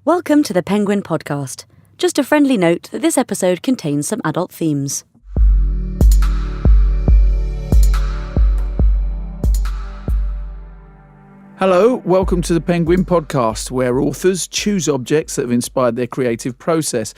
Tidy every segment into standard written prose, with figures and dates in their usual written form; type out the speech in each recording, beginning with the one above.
Welcome to the Penguin Podcast. Just a friendly note that this episode contains some adult themes. Hello, welcome to the Penguin Podcast, where authors choose objects that have inspired their creative process.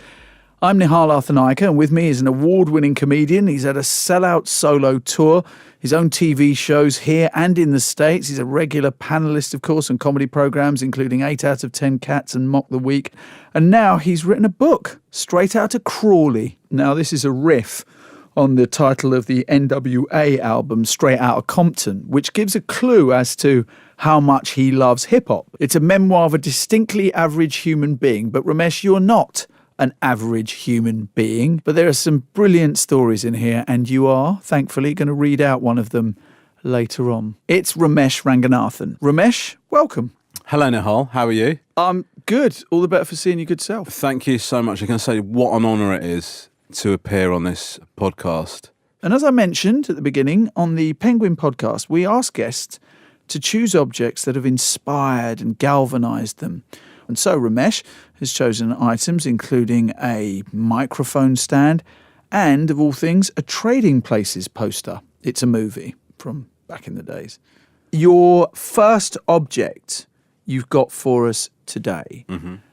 I'm Nihal Arthanayake, and with me is an award-winning comedian. He's had a sellout solo tour, his own TV shows here and in the States. He's a regular panellist, of course, on comedy programmes, including 8 out of 10 Cats and Mock the Week. And now he's written a book, Straight Outta Crawley. Now, this is a riff on the title of the NWA album, Straight Outta Compton, which gives a clue as to how much he loves hip-hop. It's a memoir of a distinctly average human being, but Romesh, you're not an average human being, but there are some brilliant stories in here, and you are, thankfully, going to read out one of them later on. It's Romesh Ranganathan. Romesh, welcome. Hello, Nihal. How are you? I'm good. All the better for seeing your good self. Thank you so much. I can say what an honour it is to appear on this podcast. And as I mentioned at the beginning, on the Penguin Podcast, we ask guests to choose objects that have inspired and galvanised them. And so Romesh has chosen items including a microphone stand and, of all things, a Trading Places poster. It's a movie from back in the days. Your first object you've got for us today,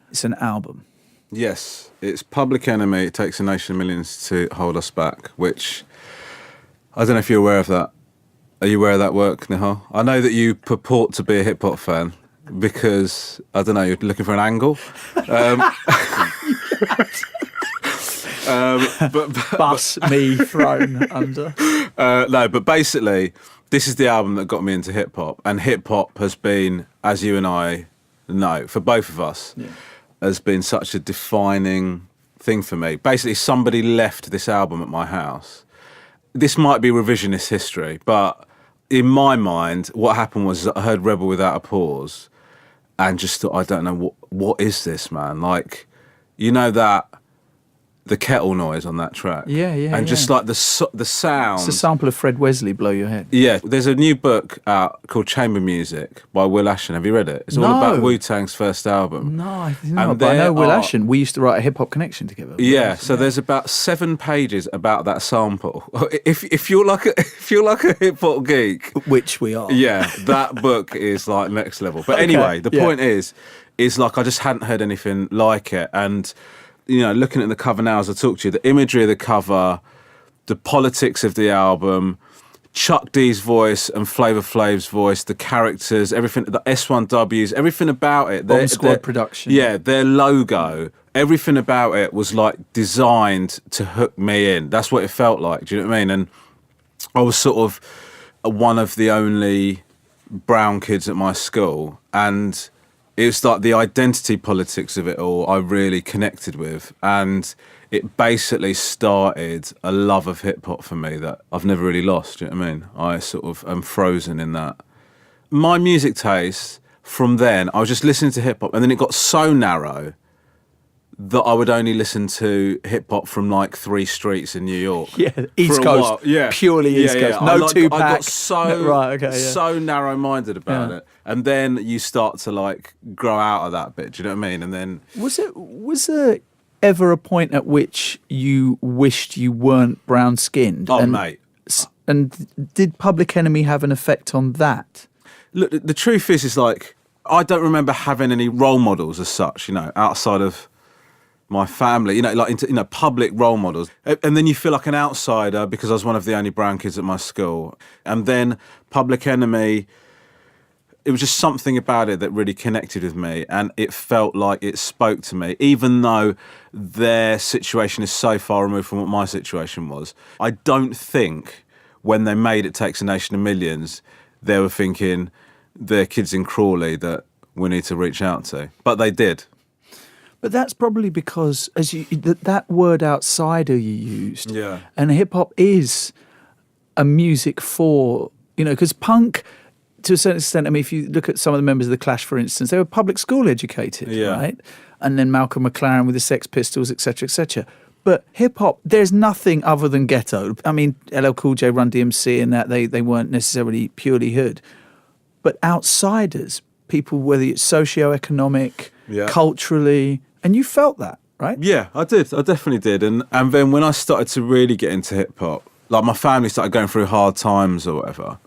It's an album. Yes, it's Public Enemy, It Takes a Nation of Millions to Hold Us Back, which, I don't know if you're aware of that. Are you aware of that work, Nihal? I know that you purport to be a hip-hop fan because, I don't know, you're looking for an angle. Bus me thrown under. No, but basically, this is the album that got me into hip-hop, and hip-hop has been, as you and I know, for both of us, has been such a defining thing for me. Basically, somebody left this album at my house. This might be revisionist history, but in my mind, what happened was that I heard Rebel Without a Pause and just thought, I don't know, what is this, man? Like, you know that, the kettle noise on that track? And just like the sound. It's a sample of Fred Wesley, Blow Your Head. Yeah, there's a new book out called Chamber Music by Will Ashton. Have you read it? It's all about Wu-Tang's first album. No, I didn't know, but I know Will Ashton. We used to write a Hip Hop Connection together. Yeah, so there's about 7 pages about that sample. If you're like a hip hop geek, which we are. Yeah, that book is like next level. But anyway, the point is like I just hadn't heard anything like it. And you know, looking at the cover now as I talk to you, the imagery of the cover, the politics of the album, Chuck D's voice and Flavor Flav's voice, the characters, everything, the S1Ws, everything about it. Bomb Squad production. Yeah, their logo, everything about it was like designed to hook me in. That's what it felt like. Do you know what I mean? And I was sort of one of the only brown kids at my school, and it was like the identity politics of it all I really connected with, and it basically started a love of hip-hop for me that I've never really lost, do you know what I mean? I sort of am frozen in that. My music taste, from then, I was just listening to hip-hop, and then it got so narrow that I would only listen to hip-hop from like 3 streets in New York. Yeah, East Coast. Yeah. Purely East Coast. No Tupac. I got so narrow-minded about it. And then you start to like grow out of that bit, do you know what I mean? And then was there ever a point at which you wished you weren't brown-skinned? Oh, mate. And did Public Enemy have an effect on that? Look, the truth is like, I don't remember having any role models as such, you know, outside of my family, you know, like into, you know, public role models. And then you feel like an outsider because I was one of the only brown kids at my school. And then Public Enemy, it was just something about it that really connected with me, and it felt like it spoke to me, even though their situation is so far removed from what my situation was. I don't think when they made It Takes a Nation of Millions, they were thinking they're kids in Crawley that we need to reach out to, but they did. But that's probably because that word outsider you used, and hip hop is a music for, you know, because punk, to a certain extent, I mean, if you look at some of the members of The Clash, for instance, they were public school educated, right? And then Malcolm McLaren with the Sex Pistols, etc., etc. But hip hop, there's nothing other than ghetto. I mean, LL Cool J, Run DMC, and that they weren't necessarily purely hood. But outsiders, people, whether it's socio-economic, culturally, and you felt that, right? Yeah, I did. I definitely did. And then when I started to really get into hip hop, like my family started going through hard times or whatever,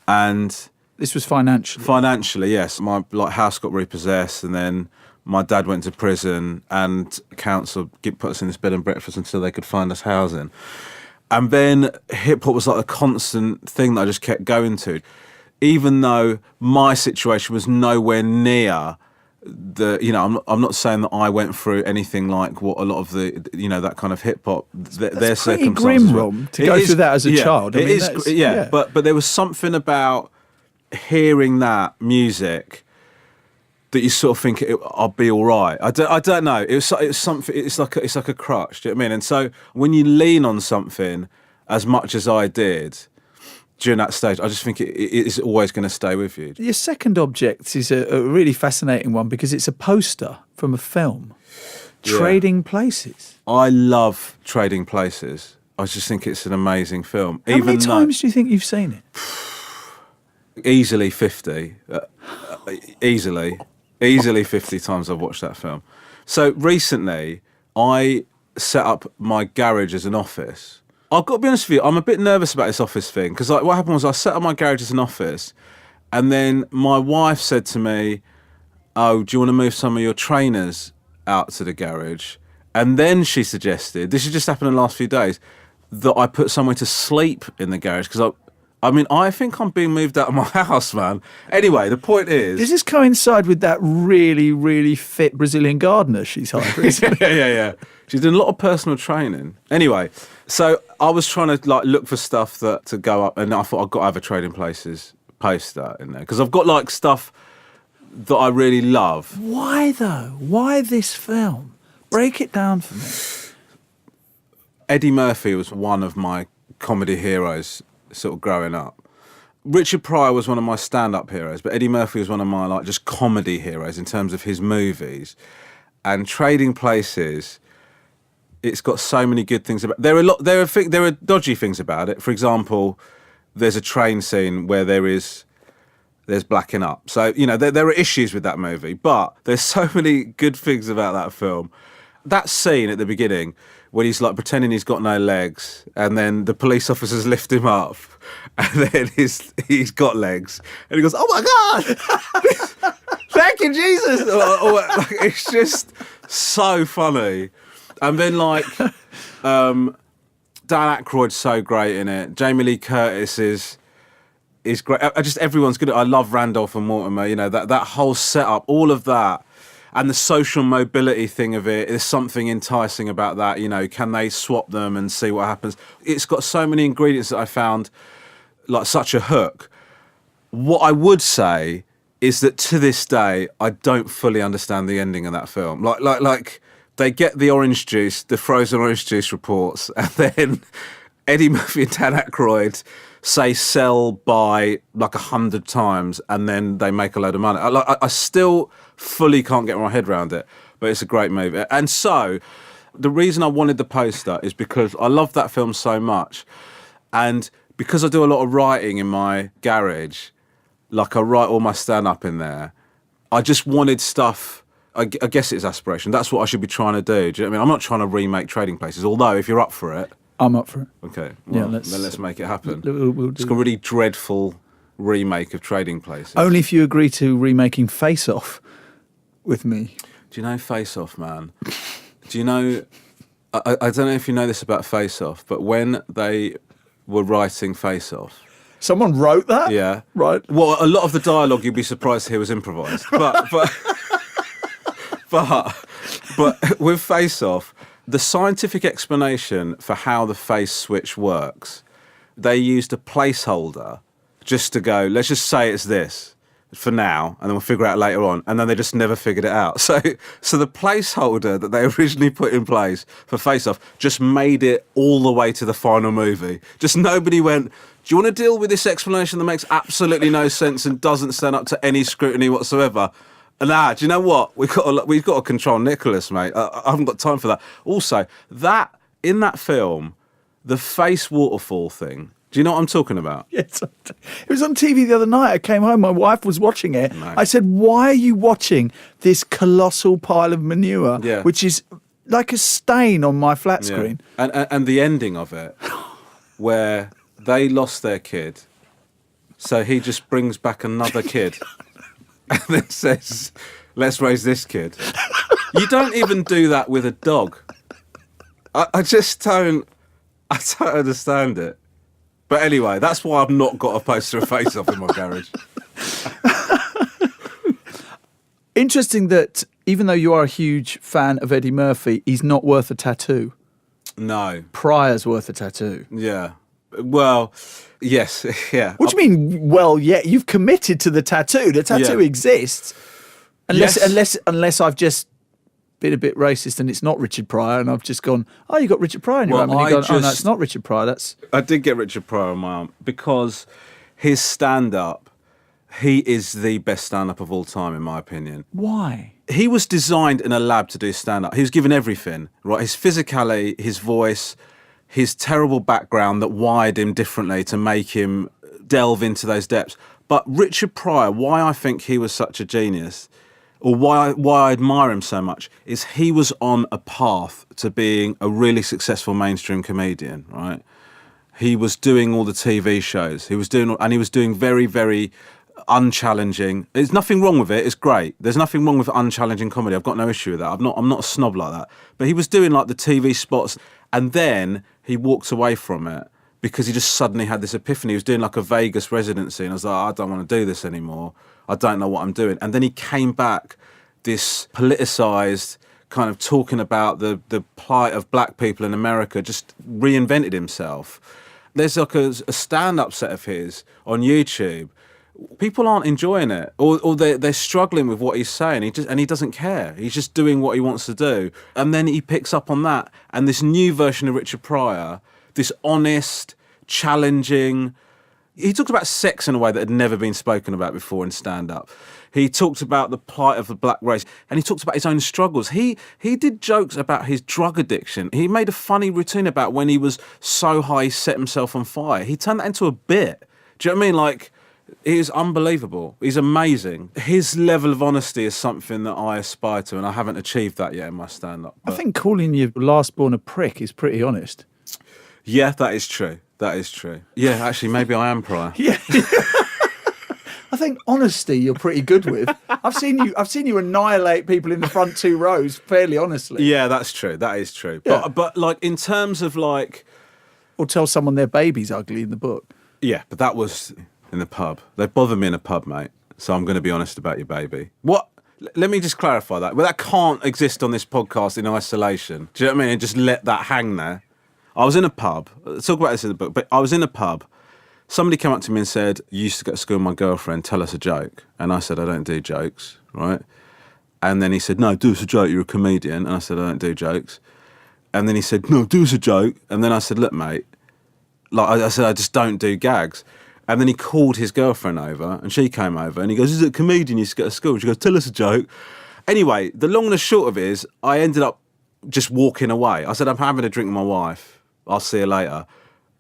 and this was financially. Financially, yes. My house got repossessed, and then my dad went to prison, and council put us in this bed and breakfast until they could find us housing. And then hip hop was like a constant thing that I just kept going to, even though my situation was nowhere near I'm not saying that I went through anything like what a lot of the, that kind of hip hop, their circumstances. Pretty grim, Rom, to go through that as a child. But there was something about hearing that music that you sort of think I'll be all right. I don't know. It's something. It's like a crutch. Do you know what I mean? And so when you lean on something as much as I did during that stage, I just think it is always going to stay with you. Your second object is a really fascinating one because it's a poster from a film, Trading Places. I love Trading Places. I just think it's an amazing film. How many times do you think you've seen it? Easily 50. Easily 50 times I've watched that film. So recently, I set up my garage as an office. I've got to be honest with you, I'm a bit nervous about this office thing because what happened was I set up my garage as an office, and then my wife said to me, "Oh, do you want to move some of your trainers out to the garage?" And then she suggested, this has just happened in the last few days, that I put somewhere to sleep in the garage because I think I'm being moved out of my house, man. Anyway, the point is... Does this coincide with that really, really fit Brazilian gardener she's hired recently? Yeah. She's doing a lot of personal training. Anyway, so I was trying to look for stuff to go up, and I thought I've got to have a Trading Places poster in there because I've got stuff that I really love. Why though? Why this film? Break it down for me. Eddie Murphy was one of my comedy heroes sort of growing up. Richard Pryor was one of my stand-up heroes, but Eddie Murphy was one of my just comedy heroes in terms of his movies. And Trading Places, it's got so many good things about. There are dodgy things about it. For example, there's a train scene where there's blacking up. So there are issues with that movie, but there's so many good things about that film. That scene at the beginning when he's pretending he's got no legs, and then the police officers lift him up, and then he's got legs, and he goes, "Oh my God, thank you, Jesus!" It's just so funny. And then Dan Aykroyd's so great in it. Jamie Lee Curtis is great. Everyone's good. I love Randolph and Mortimer. That whole setup, all of that. And the social mobility thing of it, there's something enticing about that. Can they swap them and see what happens? It's got so many ingredients that I found such a hook. What I would say is that to this day, I don't fully understand the ending of that film. They get the orange juice, the frozen orange juice reports, and then Eddie Murphy and Dan Aykroyd say sell, buy 100 times, and then they make a load of money. I still fully can't get my head around it, but it's a great movie. And so the reason I wanted the poster is because I love that film so much, and because I do a lot of writing in my garage, I write all my stand-up in there, I just wanted stuff. I guess it's aspiration. That's what I should be trying to do. Do you know what I mean? I'm not trying to remake Trading Places, although if you're up for it, I'm up for it. Okay, well, then let's make it happen. We'll it's got a really dreadful remake of Trading Places. Only if you agree to remaking Face Off with me. Do you know Face Off, man? Do you know... I don't know if you know this about Face Off, but when they were writing Face Off... Someone wrote that? Yeah. Right. Well, a lot of the dialogue you'd be surprised to hear was improvised. But with Face Off, the scientific explanation for how the face switch works, they used a placeholder just to go, let's just say it's this for now, and then we'll figure it out later on. And then they just never figured it out. So the placeholder that they originally put in place for Face Off just made it all the way to the final movie. Just nobody went, do you want to deal with this explanation that makes absolutely no sense and doesn't stand up to any scrutiny whatsoever? Do you know what? We've got to control Nicholas, mate. I haven't got time for that. Also, in that film, the face waterfall thing Do you know what I'm talking about? Yes, it was on TV the other night. I came home, my wife was watching it. No. I said, why are you watching this colossal pile of manure, which is like a stain on my flat screen? And the ending of it, where they lost their kid, so he just brings back another kid and then says, let's raise this kid. You don't even do that with a dog. I just don't understand it. But anyway, that's why I've not got a poster of Face Off in my garage. Interesting that even though you are a huge fan of Eddie Murphy, he's not worth a tattoo. No. Pryor's worth a tattoo. Yeah. Well, yes. Yeah. What do you mean, well, yeah, you've committed to the tattoo. The tattoo exists. Unless I've just been a bit racist and it's not Richard Pryor and I've just gone, oh, you got Richard Pryor in your arm. And you've gone, oh, no, it's not Richard Pryor. I did get Richard Pryor on my arm because his stand-up, he is the best stand-up of all time, in my opinion. Why? He was designed in a lab to do stand-up. He was given everything, right? His physicality, his voice, his terrible background that wired him differently to make him delve into those depths. But Richard Pryor, why I think he was such a genius, or why I admire him so much, is he was on a path to being a really successful mainstream comedian, right? He was doing all the TV shows. He was doing very, very unchallenging. There's nothing wrong with it. It's great. There's nothing wrong with unchallenging comedy. I've got no issue with that. I'm not a snob like that. But he was doing like the TV spots, and then he walked away from it because he just suddenly had this epiphany. He was doing like a Vegas residency, and I was like, I don't want to do this anymore. I don't know what I'm doing. And then he came back, this politicised, kind of talking about the plight of black people in America, just reinvented himself. There's like a stand-up set of his on YouTube. People aren't enjoying it, or they're struggling with what he's saying. He doesn't care. He's just doing what he wants to do. And then he picks up on that. And this new version of Richard Pryor, this honest, challenging... He talked about sex in a way that had never been spoken about before in stand-up. He talked about the plight of the black race, and he talked about his own struggles. He did jokes about his drug addiction. He made a funny routine about when he was so high he set himself on fire. He turned that into a bit. Do you know what I mean? Like, he is unbelievable. He's amazing. His level of honesty is something that I aspire to, and I haven't achieved that yet in my stand-up. I think calling your last born a prick is pretty honest. Yeah, that is true. That is true. Yeah, actually, maybe I am Pryor. Yeah. I think honesty you're pretty good with. I've seen you annihilate people in the front two rows fairly honestly. Yeah, that's true. That is true. Yeah. But like in terms of like, or tell someone their baby's ugly in the book. Yeah, but that was in the pub. They bother me in a pub, mate. So I'm going to be honest about your baby. What? Let me just clarify that. Well, that can't exist on this podcast in isolation. Do you know what I mean? And just let that hang there. I was in a pub. I'll talk about this in the book, but I was in a pub. Somebody came up to me and said, you used to go to school with my girlfriend, tell us a joke. And I said, I don't do jokes, right? And then he said, no, do us a joke, you're a comedian. And I said, I don't do jokes. And then he said, no, do us a joke. And then I said, look, mate, like I said, I just don't do gags. And then he called his girlfriend over, and she came over, and he goes, is it a comedian you used to go to school? She goes, tell us a joke. Anyway, the long and the short of it is, I ended up just walking away. I said, I'm having a drink with my wife. I'll see you later.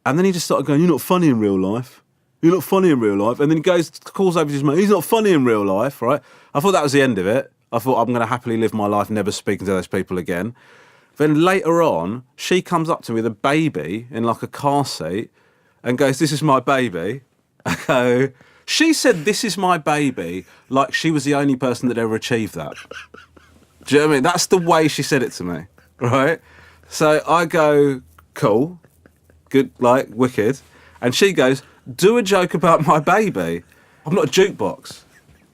And then he just started going, you're not funny in real life. You're not funny in real life. And then he calls over to his mate, he's not funny in real life, right? I thought that was the end of it. I thought I'm going to happily live my life never speaking to those people again. Then later on, she comes up to me with a baby in like a car seat and goes, this is my baby. I go, she said, this is my baby, like she was the only person that ever achieved that. Do you know what I mean? That's the way she said it to me, right? So I go, cool, good, like, wicked. And she goes, do a joke about my baby. I'm not a jukebox.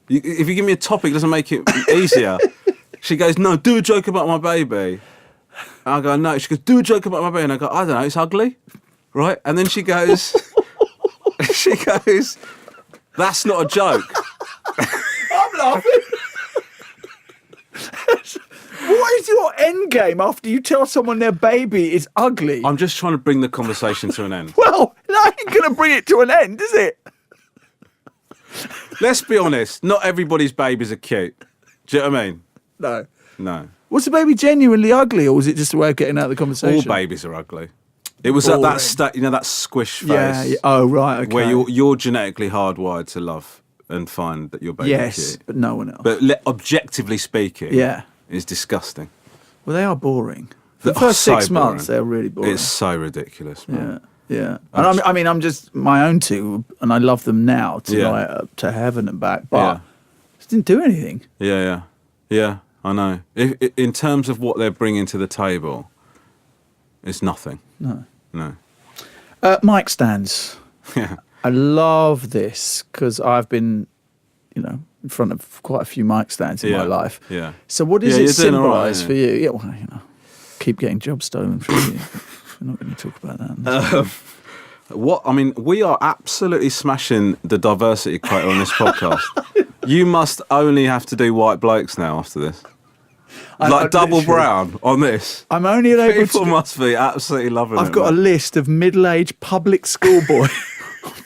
If you give me a topic, it doesn't make it easier. She goes, no, do a joke about my baby. And I go, no. She goes, do a joke about my baby. And I go, I don't know, it's ugly, right? And then she goes, that's not a joke. I'm laughing. What is your end game after you tell someone their baby is ugly? I'm just trying to bring the conversation to an end. Well, that ain't going to bring it to an end, is it? Let's be honest, not everybody's babies are cute. Do you know what I mean? No. No. Was the baby genuinely ugly, or was it just a way of getting out of the conversation? All babies are ugly. It was at boring. that that squish face. Yeah. Oh, right. Okay. Where you're genetically hardwired to love and find that your baby yes, cute. but no one else. But objectively speaking, it's disgusting. Well, they are boring. For the They're first so 6 months, boring. they're really boring. It's so ridiculous, man. Yeah. And I'm just my own two, and I love them now to heaven and back, but just didn't do anything. Yeah, I know. In terms of what they're bringing to the table, it's nothing. No. Mic stands. Yeah. I love this because I've been, in front of quite a few mic stands in my life. Yeah. So what does it symbolise for you? Yeah, well, keep getting jobs stolen from you. We're not going to talk about that. We are absolutely smashing the diversity quota on this podcast. You must only have to do white blokes now after this. Double brown on this. I'm only able People must be absolutely loving it. I've got a list of middle-aged public school boy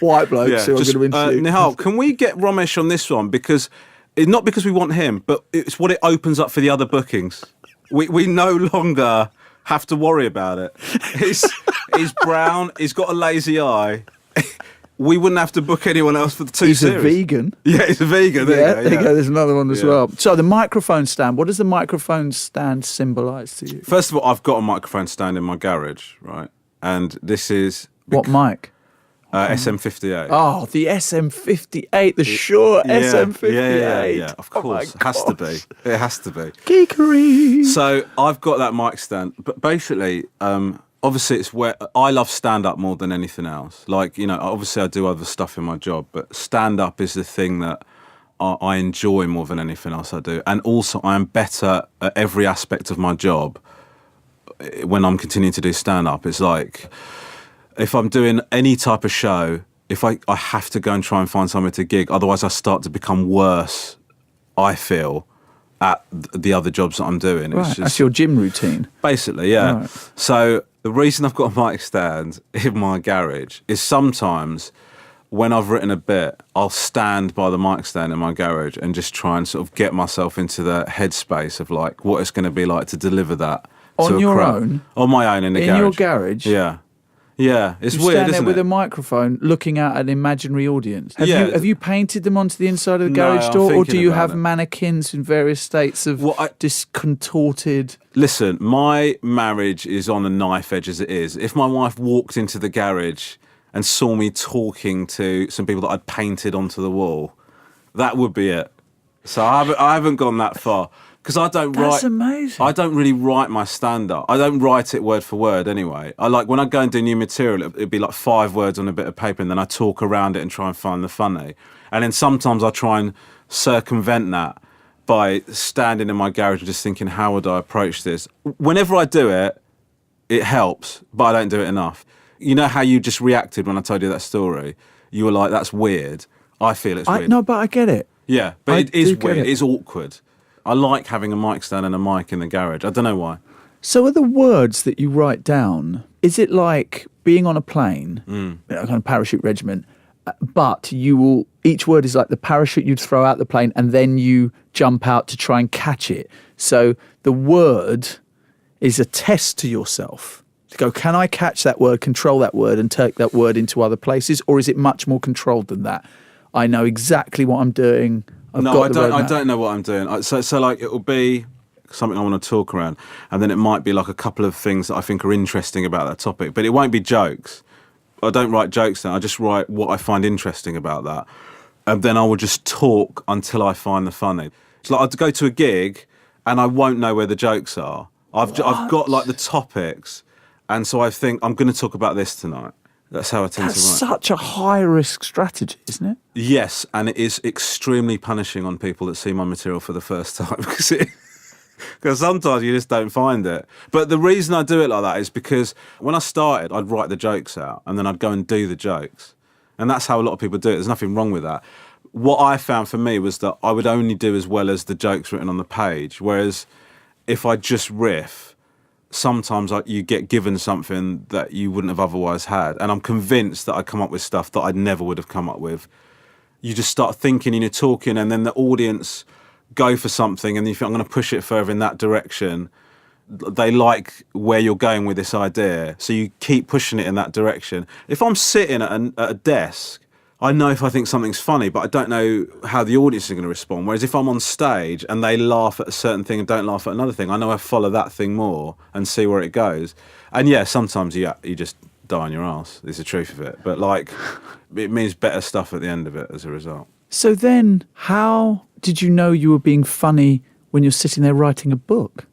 white blokes who are going to interview. Nihal, can we get Romesh on this one? Because not because we want him, but it's what it opens up for the other bookings. We no longer have to worry about it. He's brown. He's got a lazy eye. We wouldn't have to book anyone else for the two series. He's a vegan. Yeah, he's a vegan. There you go. There's another one as well. So the microphone stand. What does the microphone stand symbolise to you? First of all, I've got a microphone stand in my garage, right? And this is what mic? SM58. Oh, the SM58, the Shure SM58. Yeah, of course. It has to be. It has to be. Geekery. So I've got that mic stand, but basically, obviously it's where I love stand-up more than anything else. Obviously I do other stuff in my job, but stand-up is the thing that I enjoy more than anything else I do. And also I am better at every aspect of my job when I'm continuing to do stand-up. It's like, if I'm doing any type of show, if I have to go and try and find somewhere to gig, otherwise I start to become worse, I feel, at the other jobs that I'm doing. Right, that's your gym routine. Basically, yeah. Right. So the reason I've got a mic stand in my garage is sometimes when I've written a bit, I'll stand by the mic stand in my garage and just try and sort of get myself into the headspace of like what it's going to be like to deliver that on to a your crowd. own? On my own in the garage. In your garage? Yeah. Yeah, it's you weird, stand there isn't with it? a microphone looking at an imaginary audience. Have Yeah. you painted them onto the inside of the garage I'm door, or thinking do you about have it. mannequins in various states of contorted? Listen, my marriage is on a knife edge as it is. If my wife walked into the garage and saw me talking to some people that I'd painted onto the wall, that would be it. So I haven't gone that far. Because I don't write. That's amazing. I don't really write my stand-up. I don't write it word for word anyway. I like when I go and do new material, it'd be like 5 words on a bit of paper, and then I talk around it and try and find the funny. And then sometimes I try and circumvent that by standing in my garage and just thinking, how would I approach this? Whenever I do it, it helps, but I don't do it enough. You know how you just reacted when I told you that story? You were like, that's weird. I feel it's weird. No, but I get it. Yeah, but it is weird. It. It's awkward. I like having a mic stand and a mic in the garage. I don't know why. So are the words that you write down, is it like being on a plane, a kind of parachute regiment, but each word is like the parachute you'd throw out the plane and then you jump out to try and catch it. So the word is a test to yourself. To go, can I catch that word, control that word and take that word into other places? Or is it much more controlled than that? I know exactly what I'm doing. I don't know what I'm doing. So like it will be something I want to talk around, and then it might be like a couple of things that I think are interesting about that topic, but it won't be jokes. I don't write jokes then. I just write what I find interesting about that, and then I will just talk until I find the funny. It's like I'd go to a gig and I won't know where the jokes are. I've got like the topics, and so I think I'm going to talk about this tonight. That's how I tend to write. That's such a high-risk strategy, isn't it? Yes, and it is extremely punishing on people that see my material for the first time because sometimes you just don't find it. But the reason I do it like that is because when I started, I'd write the jokes out and then I'd go and do the jokes. And that's how a lot of people do it. There's nothing wrong with that. What I found for me was that I would only do as well as the jokes written on the page, whereas if I just riff, sometimes you get given something that you wouldn't have otherwise had. And I'm convinced that I come up with stuff that I never would have come up with. You just start thinking and you're talking, and then the audience go for something and you think, I'm going to push it further in that direction. they like where you're going with this idea, so you keep pushing it in that direction. If I'm sitting at a desk, I know if I think something's funny, but I don't know how the audience is going to respond. Whereas if I'm on stage and they laugh at a certain thing and don't laugh at another thing, I know I follow that thing more and see where it goes. And yeah, sometimes you just die on your ass, is the truth of it. But like, it means better stuff at the end of it as a result. So then, how did you know you were being funny when you're sitting there writing a book?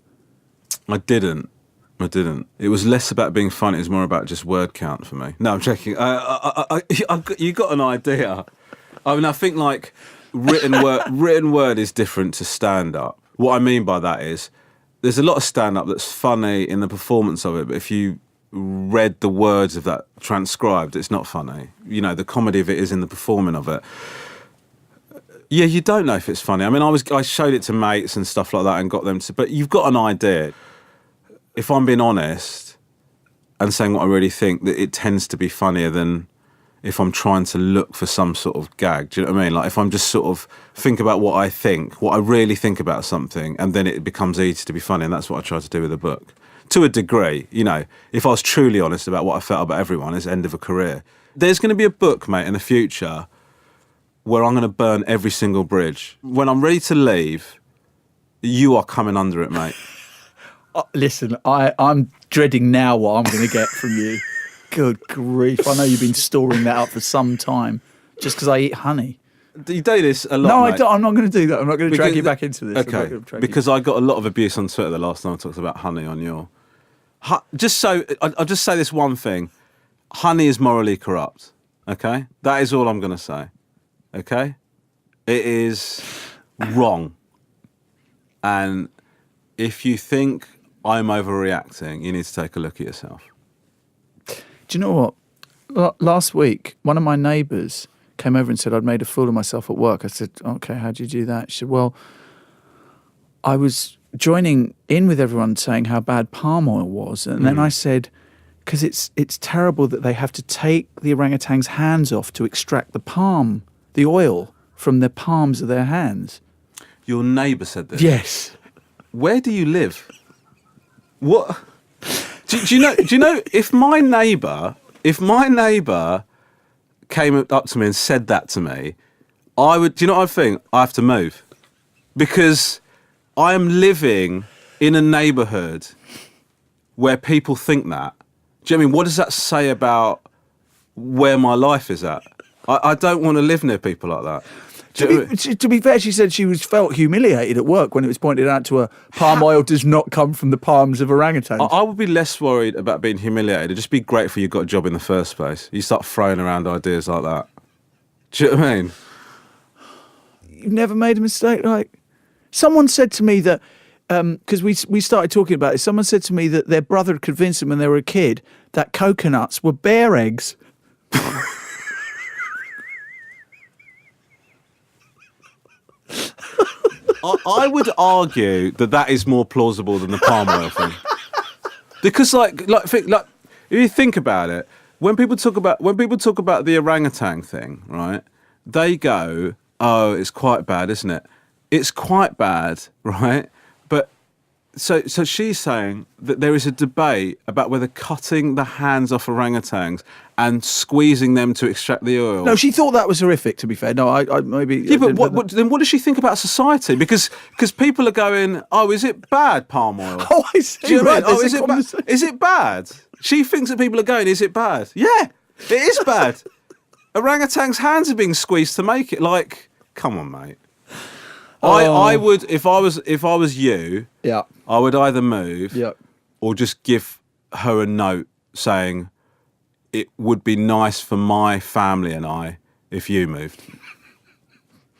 I didn't. It was less about being funny. It was more about just word count for me. No, I'm checking. You got an idea. I mean, I think like written word is different to stand-up. What I mean by that is there's a lot of stand-up that's funny in the performance of it, but if you read the words of that transcribed, it's not funny. You know, the comedy of it is in the performing of it. Yeah, you don't know if it's funny. I mean, I showed it to mates and stuff like that and got them to... But you've got an idea. If I'm being honest and saying what I really think, that it tends to be funnier than if I'm trying to look for some sort of gag. Do you know what I mean? Like if I'm just sort of think about what I really think about something, and then it becomes easy to be funny, and that's what I try to do with a book. To a degree, you know, if I was truly honest about what I felt about everyone, it's the end of a career. There's going to be a book, mate, in the future where I'm going to burn every single bridge. When I'm ready to leave, you are coming under it, mate. Listen, I'm dreading now what I'm going to get from you. Good grief. I know you've been storing that up for some time just because I eat honey. You do this a lot, No, mate. I don't. I'm not going to do that. I'm not going to drag you back into this. Okay, because I got a lot of abuse on Twitter the last time I talked about honey on your... I'll just say this one thing. Honey is morally corrupt, okay? That is all I'm going to say, okay? It is wrong. And if you think I'm overreacting, you need to take a look at yourself. Do you know what? Last week, one of my neighbours came over and said I'd made a fool of myself at work. I said, okay, how did you do that? She said, well, I was joining in with everyone saying how bad palm oil was. And then I said, because it's terrible that they have to take the orangutan's hands off to extract the oil from the palms of their hands. Your neighbour said this? Yes. Where do you live? What? Do you know if my neighbour came up to me and said that to me, I would, do you know what I think? I have to move. Because I am living in a neighbourhood where people think that. Do you know what I mean? What does that say about where my life is at? I don't want to live near people like that. To be fair, she said she felt humiliated at work when it was pointed out to her palm oil does not come from the palms of orangutans. I would be less worried about being humiliated. Just be grateful you got a job in the first place. You start throwing around ideas like that. Do you know what I mean? You've never made a mistake? Like, someone said to me that, because we started talking about it, someone said to me that their brother had convinced them when they were a kid that coconuts were bear eggs. I would argue that is more plausible than the palm oil thing, because if you think about it, when people talk about the orangutan thing, right? They go, "Oh, it's quite bad, isn't it?" It's quite bad, right? But so she's saying that there is a debate about whether cutting the hands off orangutans and squeezing them to extract the oil. No, she thought that was horrific, to be fair. No, I maybe... Yeah, but then what does she think about society? Because people are going, oh, is it bad, palm oil? Oh, I see. Do you know what I mean? Right, Is it bad? She thinks that people are going, is it bad? Yeah, it is bad. Orangutan's hands are being squeezed to make it. Like, come on, mate. I would, if I was you, yeah, I would either move, yeah, or just give her a note saying it would be nice for my family and I if you moved.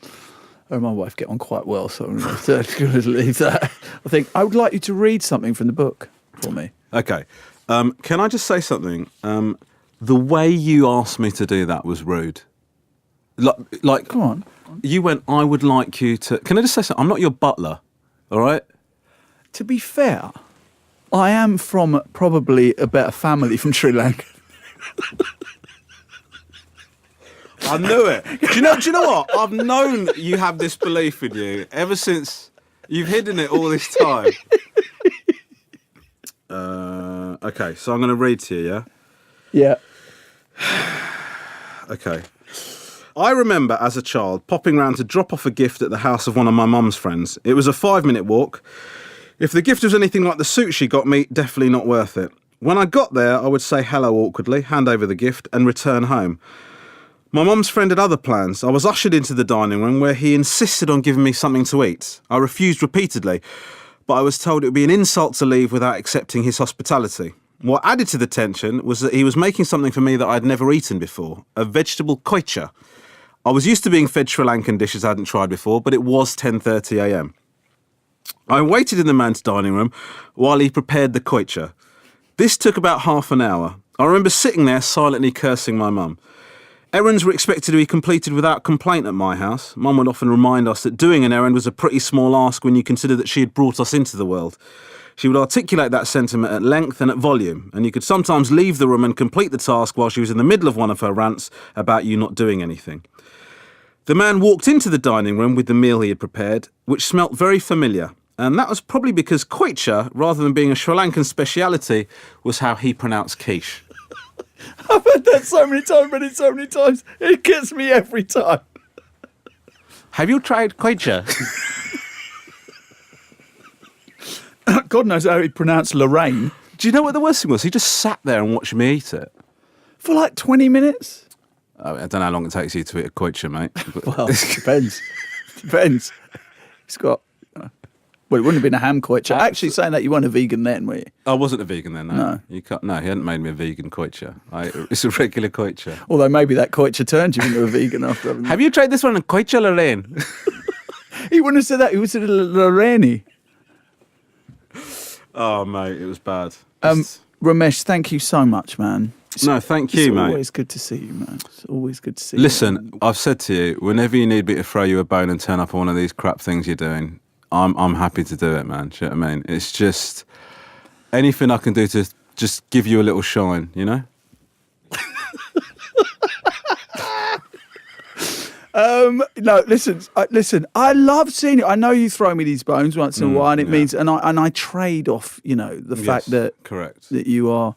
Her and my wife get on quite well, so I'm going to leave that. I think I would like you to read something from the book for me. Okay. Can I just say something? The way you asked me to do that was rude. Like, come on. You went, I would like you to... Can I just say something? I'm not your butler, all right? To be fair, I am from probably a better family from Sri Lanka. I knew it. Do you know what? I've known you have this belief in you ever since you've hidden it all this time. Okay, so I'm going to read to you, yeah? Yeah. Okay. I remember as a child popping round to drop off a gift at the house of one of my mum's friends. It was a 5-minute walk. If the gift was anything like the suit she got me, definitely not worth it. When I got there, I would say hello awkwardly, hand over the gift, and return home. My mum's friend had other plans. I was ushered into the dining room where he insisted on giving me something to eat. I refused repeatedly, but I was told it would be an insult to leave without accepting his hospitality. What added to the tension was that he was making something for me that I'd never eaten before, a vegetable koicha. I was used to being fed Sri Lankan dishes I hadn't tried before, but it was 10:30 a.m. I waited in the man's dining room while he prepared the koicha. This took about half an hour. I remember sitting there silently cursing my mum. Errands were expected to be completed without complaint at my house. Mum would often remind us that doing an errand was a pretty small ask when you consider that she had brought us into the world. She would articulate that sentiment at length and at volume, and you could sometimes leave the room and complete the task while she was in the middle of one of her rants about you not doing anything. The man walked into the dining room with the meal he had prepared, which smelt very familiar. And that was probably because koicha, rather than being a Sri Lankan speciality, was how he pronounced quiche. I've heard that so many times. It gets me every time. Have you tried koicha? God knows how he pronounced Lorraine. Do you know what the worst thing was? He just sat there and watched me eat it. For like 20 minutes? I don't know how long it takes you to eat a koicha, mate. Well, depends. It's got... Well, it wouldn't have been a ham koicha. Actually, saying that, you weren't a vegan then, were you? I wasn't a vegan then, no. No. You can't, no, he hadn't made me a vegan koicha. It's a regular koicha. Although maybe that koicha turned you into a vegan after having... Have you tried this one in koicha Lorraine? He wouldn't have said that. He would have said Lorraine. Oh, mate, it was bad. Romesh, thank you so much, man. No, thank you, mate. It's always good to see you, man. It's always good to see you. Listen, I've said to you, whenever you need me to throw you a bone and turn up on one of these crap things you're doing, I'm happy to do it, man. Do you know what I mean? It's just anything I can do to just give you a little shine, you know? No, listen. I love seeing you. I know you throw me these bones once in a while, and it means, and I trade off, the fact that correct that you are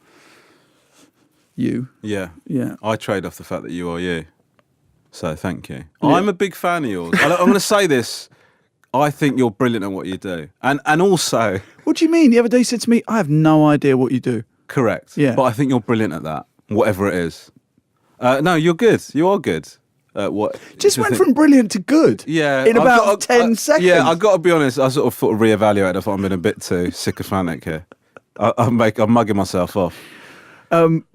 you. Yeah. I trade off the fact that you are you. So thank you. Yeah. I'm a big fan of yours. I'm going to say this. I think you're brilliant at what you do, and also. What do you mean? The other day you said to me, "I have no idea what you do." Correct. Yeah. But I think you're brilliant at that, whatever it is. No, you're good. You are good. What just went from brilliant to good. Yeah, in about 10 seconds. Yeah, I got to be honest. I sort of thought reevaluate. I thought I'm being a bit too sycophantic here. I'm mugging myself off.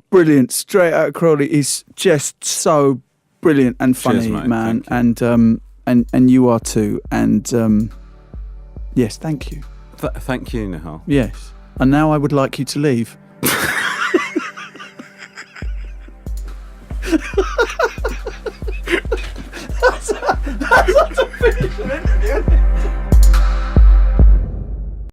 Brilliant. Straight out of Crawley is just so brilliant and funny. Cheers, mate. Man. Thank you. And you are too. And yes, thank you. Thank you, Nihal. Yes. And now I would like you to leave. That's